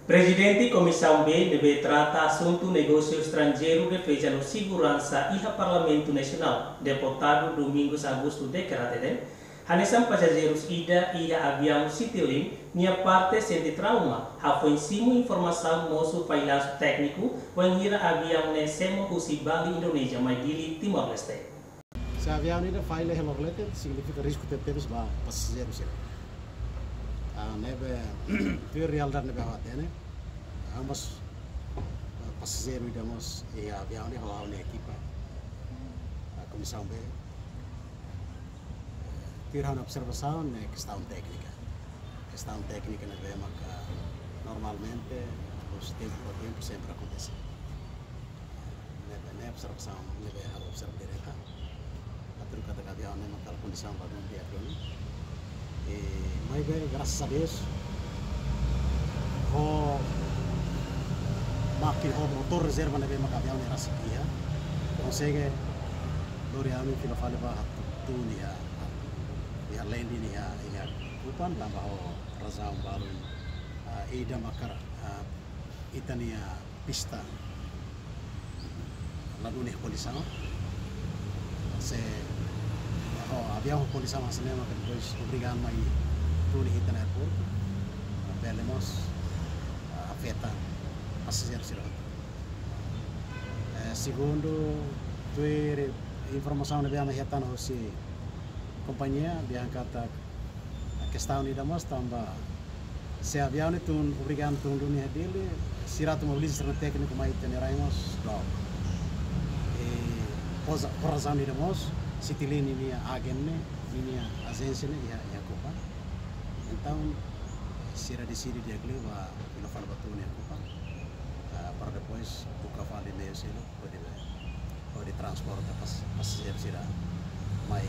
Presidente Comissão B deve tratar assunto negócio estrangeiro defesa no segurança e Parlamento Nacional. Deputado Domingos Augusto Decaraten, Hanesan passageiros ida avião Citilin, minha parte sente trauma. Foi ensino informação nosso failaço técnico, quando ira avião nesemo usi Bali Indonesia, mas dili Timor-Leste. Se avião ini faile helolete significa risco terus ba passageiros. Nebe tuh real dan nebe hawatene ambos passageiro idamos e avião ni halau ne equipa comissão B tirando observação ne questão técnica nebe maka normalmente os tempo por tempo sempre acontece nebe observação nebe hal observar direta atur kata avião ne maka condição ba não dia aqui mas bem, graças a Deus, o motor reserva na bem avião era sequia, consegue Doriano fila fale bah tu ni ya lendi ni ya kupan tambah razão balun ida makar itania pista lalu nih condição se avião condição a cinema que depois obrigado a ir tudo no aeroporto velemos afeta passageiros segundo tu informação na biama hiatan hosi companhia biang kata questão ni damos tambah se avião itu obrigado tun dunia dele siratu mobilis técnico mai teneraimos do por razão ni damos Citilin ini agennya, ini agência ya Copa. Então, será decidido dia que leva pelo falo batu ne Copa. Para depois o cavalo meio selo pode transportar passageiros será mais